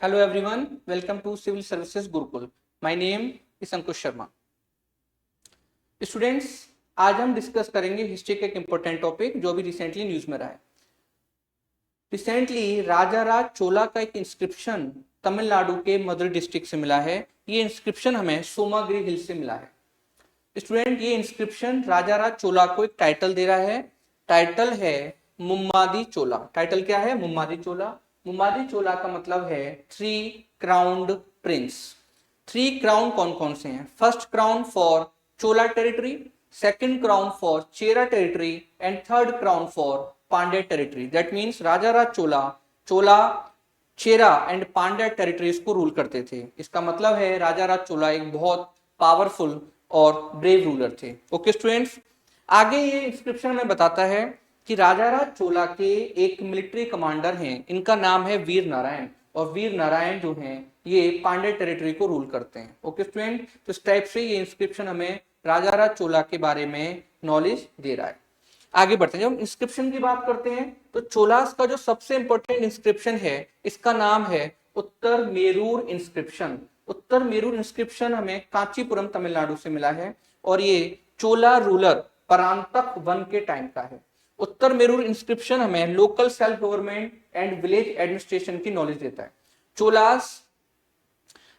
Hello everyone, welcome to Civil Services Gurukul. My name is Ankush Sharma. Students, आज हम discuss करेंगे history का एक इम्पोर्टेंट टॉपिक जो भी रिसेंटली न्यूज में रहा है. रिसेंटली राजाराज चोला का एक इंस्क्रिप्शन तमिलनाडु के मदुरै डिस्ट्रिक्ट से मिला है. ये इंस्क्रिप्शन हमें सोमागिरी हिल से मिला है. स्टूडेंट, ये इंस्क्रिप्शन राजाराज चोला को एक टाइटल दे रहा है. टाइटल है मुम्मादी चोला. टाइटल क्या है? मुम्मादी चोला. मुम्मादी चोला का मतलब है three crowned prince. Three crown कौन कौन से हैं? First crown for Chola territory, second crown for Chera territory and third crown for Pandya territory. That means Rajaraja Chola Chera and Pandya territories को रूल करते थे. इसका मतलब है राजाराज चोला एक बहुत पावरफुल और ब्रेव रूलर थे. ओके स्टूडेंट्स, आगे ये इंस्क्रिप्शन में बताता है कि राजाराज चोला के एक मिलिट्री कमांडर हैं, इनका नाम है वीर नारायण. और वीर नारायण जो हैं ये पांड्या टेरिटरी को रूल करते हैं. ओके स्टूडेंट, तो इस टाइप से ये इंस्क्रिप्शन हमें राजाराज चोला के बारे में नॉलेज दे रहा है. आगे बढ़ते हैं. जब इंस्क्रिप्शन की बात करते हैं तो चोलास का जो सबसे इंपॉर्टेंट इंस्क्रिप्शन है इसका नाम है उत्तर मेरूर इंस्क्रिप्शन. उत्तर मेरूर इंस्क्रिप्शन हमें कांचीपुरम तमिलनाडु से मिला है और ये चोला रूलर परांतक वन के टाइम का है. उत्तर मेरूर इंस्क्रिप्शन हमें local self government and village administration की नॉलेज देता है. चोलास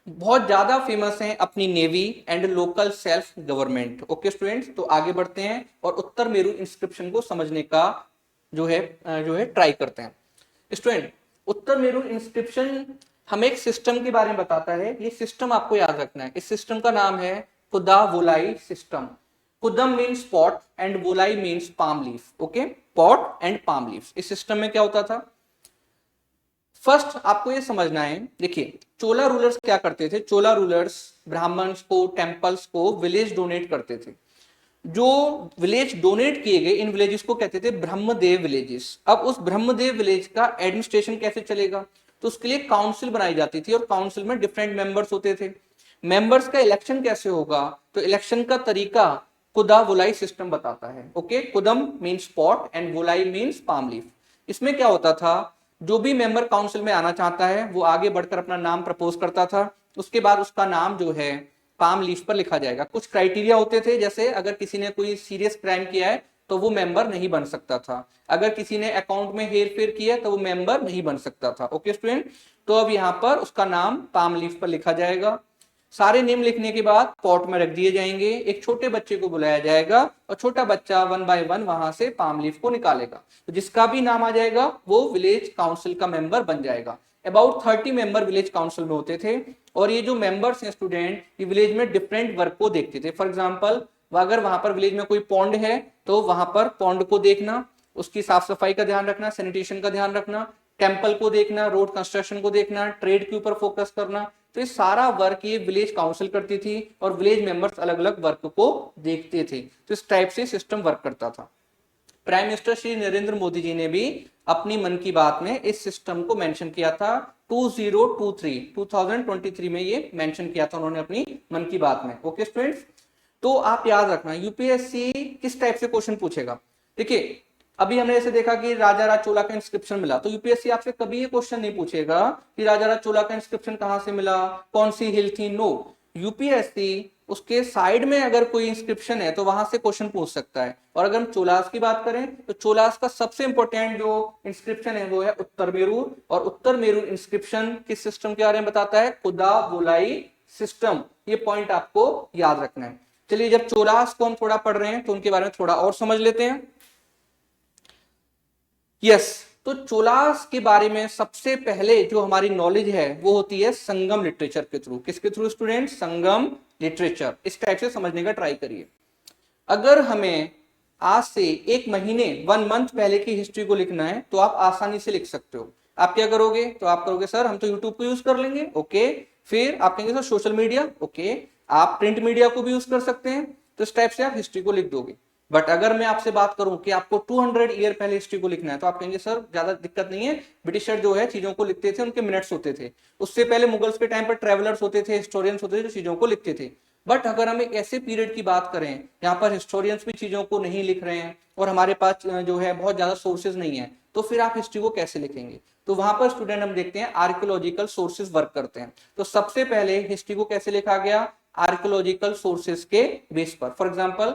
बहुत ज्यादा फेमस हैं अपनी navy and local self government. Okay students, तो आगे बढ़ते हैं और उत्तर मेरूर इंस्क्रिप्शन को समझने का जो है ट्राई करते हैं. स्टूडेंट, उत्तर मेरूर इंस्क्रिप्शन हमें एक सिस्टम के बारे में बताता है. ये सिस्टम आपको याद रखना है. इस सिस्टम का नाम है Kudavolai system. Kudam means pot and volai means palm leaf. Okay, pot and palm leaf. इस सिस्टम में क्या होता था? फर्स्ट आपको ये समझना है. देखिए, चोला रूलर्स क्या करते थे? चोला रूलर्स ब्राह्मण्स को, टेम्पल्स को विलेज डोनेट करते थे. जो विलेज डोनेट किए गए इन विलेजेस को कहते थे ब्रह्मदेव विलेजेस. अब उस ब्रह्मदेव विलेज का एडमिनिस्ट्रेशन कैसे चलेगा? तो उसके लिए काउंसिल बनाई जाती थी और काउंसिल में डिफरेंट मेंबर्स होते थे. मेंबर्स का इलेक्शन कैसे होगा? तो इलेक्शन का तरीका कुदा वोलाई सिस्टम बताता है. Okay, kudam means pot and volai means palm leaf. इसमें क्या होता था? जो भी मेंबर काउंसिल में आना चाहता है वो आगे बढ़कर अपना नाम प्रपोज करता था. उसके बाद उसका नाम जो है पाम लीफ पर लिखा जाएगा. कुछ क्राइटेरिया होते थे, जैसे अगर किसी ने कोई सीरियस क्राइम किया है तो वो मेंबर नहीं बन सकता था. अगर किसी ने अकाउंट में हेर फेर किया तो वो मेंबर नहीं बन सकता था. ओके स्टूडेंट, तो अब यहाँ पर उसका नाम पाम लीफ पर लिखा जाएगा. सारे नेम लिखने के बाद पॉट में रख दिए जाएंगे. एक छोटे बच्चे को बुलाया जाएगा और छोटा बच्चा वन बाय वन वहां से पाम लीफ को निकालेगा. तो जिसका भी नाम आ जाएगा वो विलेज काउंसिल का मेंबर बन जाएगा. अबाउट 30 मेंबर विलेज काउंसिल में होते थे और ये जो मेंबर्स हैं स्टूडेंट, ये विलेज में डिफरेंट वर्क को देखते थे. फॉर एग्जाम्पल, अगर वहां पर विलेज में कोई पॉन्ड है तो वहां पर पॉन्ड को देखना, उसकी साफ सफाई का ध्यान रखना, सैनिटेशन का ध्यान रखना, टेम्पल को देखना, रोड कंस्ट्रक्शन को देखना, ट्रेड के ऊपर फोकस करना. तो ये सारा वर्क ये विलेज काउंसिल करती थी और विलेज मेंबर्स अलग अलग वर्क को देखते थे. तो इस टाइप से सिस्टम वर्क करता था. प्राइम मिनिस्टर श्री नरेंद्र मोदी जी ने भी अपनी मन की बात में इस सिस्टम को मेंशन किया था. 2023 में ये मेंशन किया था उन्होंने अपनी मन की बात में. ओके स्टूडेंट्स, तो आप याद रखना यूपीएससी किस टाइप से क्वेश्चन पूछेगा. देखिए, अभी हमने ऐसे देखा कि राजाराज चोला का इंस्क्रिप्शन मिला, तो यूपीएससी आपसे कभी ये क्वेश्चन नहीं पूछेगा कि राजाराज चोला का इंस्क्रिप्शन कहां से मिला, कौन सी हिल थी. नो, यूपीएससी उसके साइड में अगर कोई इंस्क्रिप्शन है तो वहां से क्वेश्चन पूछ सकता है. और अगर हम चोलास की बात करें तो चोलास का सबसे इंपॉर्टेंट जो इंस्क्रिप्शन है वो है उत्तर मेरूर. और उत्तर मेरूर इंस्क्रिप्शन किस सिस्टम के बारे में बताता है? कुदा वोलाई सिस्टम. ये पॉइंट आपको याद रखना है. चलिए, जब चोलास को हम थोड़ा पढ़ रहे हैं तो उनके बारे में थोड़ा और समझ लेते हैं. यस, तो चोलास के बारे में सबसे पहले जो हमारी नॉलेज है वो होती है संगम लिटरेचर के थ्रू. किसके थ्रू स्टूडेंट? संगम लिटरेचर. इस टाइप से समझने का ट्राई करिए. अगर हमें आज से एक महीने 1 मंथ पहले की हिस्ट्री को लिखना है तो आप आसानी से लिख सकते हो. आप क्या करोगे? तो आप करोगे सर हम तो यूट्यूब को यूज कर लेंगे. ओके, फिर आप कहेंगे सर सोशल मीडिया. ओके, आप प्रिंट मीडिया को भी यूज कर सकते हैं. तो इस टाइप से आप हिस्ट्री को लिख दोगे. बट अगर मैं आपसे बात करूं कि आपको 200 ईयर पहले हिस्ट्री को लिखना है तो आप कहेंगे सर ज्यादा दिक्कत नहीं है, ब्रिटिशर जो है चीजों को लिखते थे, उनके मिनट्स होते थे. उससे पहले मुगल्स के टाइम पर ट्रेवलर्स होते थे, हिस्टोरियंस होते थे जो चीजों को लिखते थे. बट अगर हम एक ऐसे पीरियड की बात करें यहाँ पर हिस्टोरियंस भी चीजों को नहीं लिख रहे हैं और हमारे पास जो है बहुत ज्यादा सोर्सेज नहीं है, तो फिर आप हिस्ट्री को कैसे लिखेंगे? तो वहां पर स्टूडेंट हम देखते हैं आर्कियोलॉजिकल सोर्सेज वर्क करते हैं। तो सबसे पहले हिस्ट्री को कैसे लिखा गया, आर्कियोलॉजिकल सोर्सेज के बेस पर। फॉर एग्जाम्पल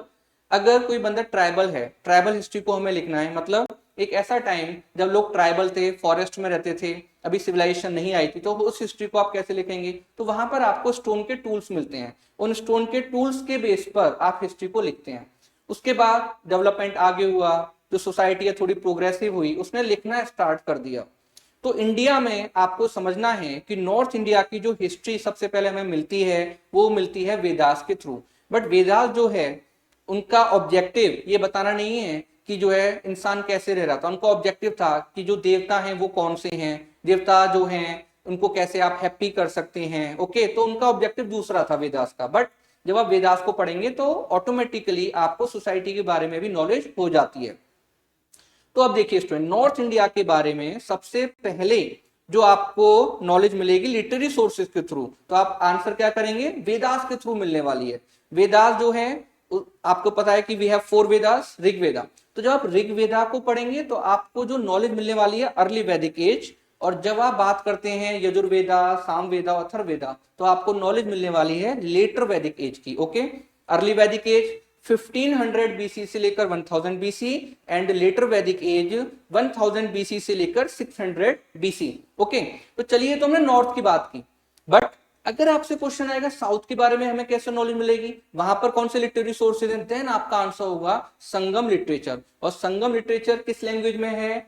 अगर कोई बंदा ट्राइबल है, ट्राइबल हिस्ट्री को हमें लिखना है, मतलब एक ऐसा टाइम जब लोग ट्राइबल थे, फॉरेस्ट में रहते थे, अभी सिविलाइजेशन नहीं आई थी, तो उस हिस्ट्री को आप कैसे लिखेंगे, तो वहां पर आपको स्टोन के टूल्स मिलते हैं, उन स्टोन के टूल्स के बेस पर आप हिस्ट्री को लिखते हैं। उसके बाद डेवलपमेंट आगे हुआ, जो सोसाइटी है थोड़ी प्रोग्रेसिव हुई, उसने लिखना स्टार्ट कर दिया। तो इंडिया में आपको समझना है कि नॉर्थ इंडिया की जो हिस्ट्री सबसे पहले हमें मिलती है वो मिलती है वेदास के थ्रू। बट वेदास जो है उनका ऑब्जेक्टिव ये बताना नहीं है कि जो है इंसान कैसे रह रहा था, उनका ऑब्जेक्टिव था कि जो देवता हैं वो कौन से हैं, देवता जो हैं उनको कैसे आप हैप्पी कर सकते हैं। ओके, तो उनका ऑब्जेक्टिव दूसरा था वेदास का। बट जब आप वेदास को पढ़ेंगे तो ऑटोमेटिकली आपको सोसाइटी के बारे में भी नॉलेज हो जाती है। तो अब देखिए स्टूडेंट, नॉर्थ इंडिया के बारे में सबसे पहले जो आपको नॉलेज मिलेगी लिटरेरी सोर्सेज के थ्रू, तो आप आंसर क्या करेंगे, वेदास के थ्रू मिलने वाली है। वेदास जो है आपको पता है कि वी हैव 4 वेदास, ऋग वेदा। तो जब आप ऋग वेदा को पढ़ेंगे तो आपको जो नॉलेज मिलने वाली है अर्ली वैदिक एज, और जब आप बात करते हैं यजुर्वेदा, सामवेदा, अथर्ववेदा, तो आपको नॉलेज मिलने वाली है लेटर वैदिक एज की। ओके, अर्ली वैदिक एज 1500 बीसी से लेकर 1000 बीसी एंड लेटर वैदिक एज 1000 बीसी से लेकर 600 बीसी। ओके, तो चलिए, तो हमने नॉर्थ की बात की। बट अगर आपसे क्वेश्चन आएगा साउथ के बारे में हमें कैसे नॉलेज मिलेगी, वहां पर कौन से लिटरेरी सोर्सेज हैं, देन आपका आंसर होगा संगम लिटरेचर। और संगम लिटरेचर किस लैंग्वेज में है,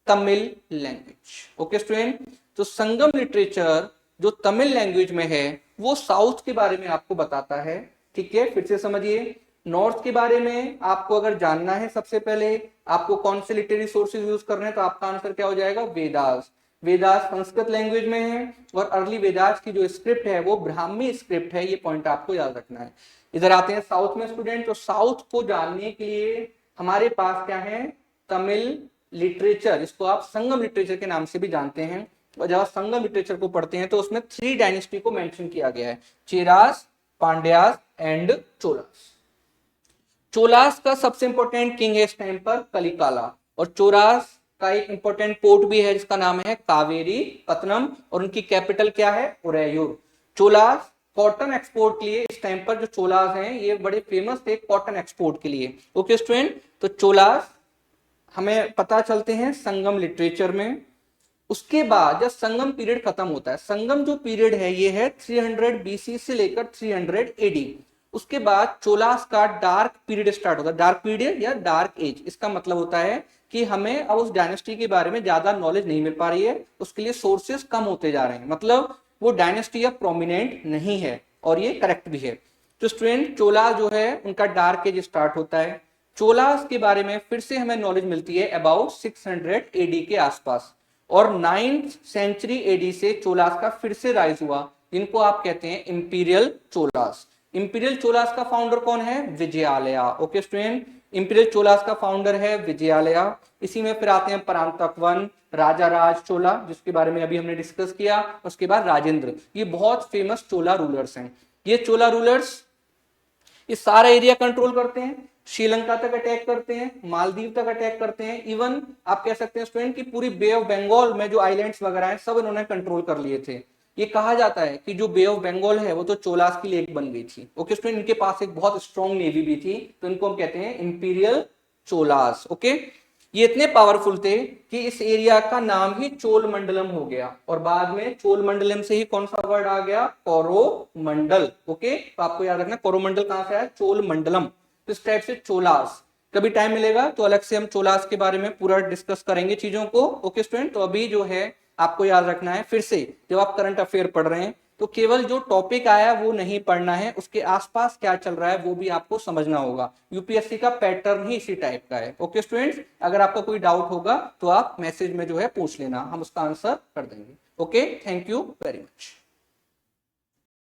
तमिल लैंग्वेज। ओके स्टूडेंट, तो संगम लिटरेचर जो तमिल लैंग्वेज में है वो साउथ के बारे में आपको बताता है। ठीक है, फिर से समझिए, नॉर्थ के बारे में आपको अगर जानना है सबसे पहले आपको कौन से लिटरेरी सोर्सेज यूज करने हैं, तो आपका आंसर क्या हो जाएगा, वेदास। वेदास संस्कृत लैंग्वेज में है और अर्ली वेदास की जो स्क्रिप्ट है वो ब्राह्मी स्क्रिप्ट है, ये पॉइंट आपको याद रखना है। इधर आते हैं साउथ में स्टूडेंट, तो साउथ को जानने के लिए हमारे पास क्या है, तमिल लिटरेचर, इसको आप संगम लिटरेचर के नाम से भी जानते हैं। और जब आप संगम लिटरेचर को पढ़ते हैं तो उसमें 3 डायनेस्टी को मेंशन किया गया है, चेरास, पांड्यास एंड चोलास। चोलास का सबसे इंपॉर्टेंट किंग है इस टाइम पर कलिकाला, और चोलास का एक इंपॉर्टेंट पोर्ट भी है जिसका नाम है कावेरी पत्तनम, और उनकी कैपिटल क्या है, उरैयूर। चोलास कॉटन एक्सपोर्ट के लिए इस टाइम पर जो चोलास हैं ये बड़े फेमस थे कॉटन एक्सपोर्ट के लिए। ओके स्टूडेंट, तो चोलास हमें पता चलते हैं संगम लिटरेचर में। उसके बाद जब संगम पीरियड खत्म होता है, संगम जो पीरियड है ये है 300 बीसी से लेकर 300 एडी। उसके बाद चोलास का डार्क पीरियड स्टार्ट होता है। डार्क पीरियड या डार्क एज, इसका मतलब होता है कि हमें अब उस डायनेस्टी के बारे में ज्यादा नॉलेज नहीं मिल पा रही है, उसके लिए सोर्सेस कम होते जा रहे हैं, मतलब वो डायनेस्टी अब प्रोमिनेंट नहीं है, और ये करेक्ट भी है। तो स्टूडेंट, चोला जो है उनका डार्क एज स्टार्ट होता है। चोलास के बारे में फिर से हमें नॉलेज मिलती है अबाउट 600 एडी के आसपास, और 9th सेंचुरी एडी से चोलास का फिर से राइज हुआ, जिनको आप कहते हैं इंपीरियल चोलास। इंपीरियल चोलास का फाउंडर कौन है, विजयालया। ओके स्टूडेंट, इंपीरियल चोलास का फाउंडर है विजयालया। इसी में फिर आते हैं परांतकवन, राजा राज चोला जिसके बारे में अभी हमने डिस्कस किया, उसके बाद राजेंद्र। ये बहुत फेमस चोला रूलर्स हैं। ये चोला रूलर्स ये सारा एरिया कंट्रोल करते हैं, श्रीलंका तक अटैक करते हैं, मालदीव तक अटैक करते हैं, इवन आप कह सकते हैं स्टूडेंट कि पूरी बे ऑफ बंगाल में जो आइलैंड्स वगैरह हैं सब इन्होंने कंट्रोल कर लिए थे। ये कहा जाता है कि जो बे ऑफ बंगाल है वो तो चोलास के लिए एक बन गई थी। ओके स्टूडेंट, इनके पास एक बहुत स्ट्रॉन्ग नेवी भी थी, तो इनको हम कहते हैं इंपीरियल चोलास। ओके, ये इतने पावरफुल थे कि इस एरिया का नाम ही चोल मंडलम हो गया, और बाद में चोल मंडलम से ही कौन सा वर्ड आ गया, कोरोमंडल। ओके, तो आपको याद रखना कोरोमंडल कहां से आया, चोल मंडलम। तो इस टाइप से चोलास, कभी टाइम मिलेगा तो अलग से हम चोलास के बारे में पूरा डिस्कस करेंगे चीजों को। ओके स्टूडेंट, तो अभी जो है आपको याद रखना है, फिर से जब आप करंट अफेयर पढ़ रहे हैं तो केवल जो टॉपिक आया वो नहीं पढ़ना है, उसके आसपास क्या चल रहा है वो भी आपको समझना होगा। यूपीएससी का पैटर्न ही इसी टाइप का है। ओके स्टूडेंट्स, अगर आपका कोई डाउट होगा तो आप मैसेज में जो है पूछ लेना, हम उसका आंसर कर देंगे। Okay, thank you very much.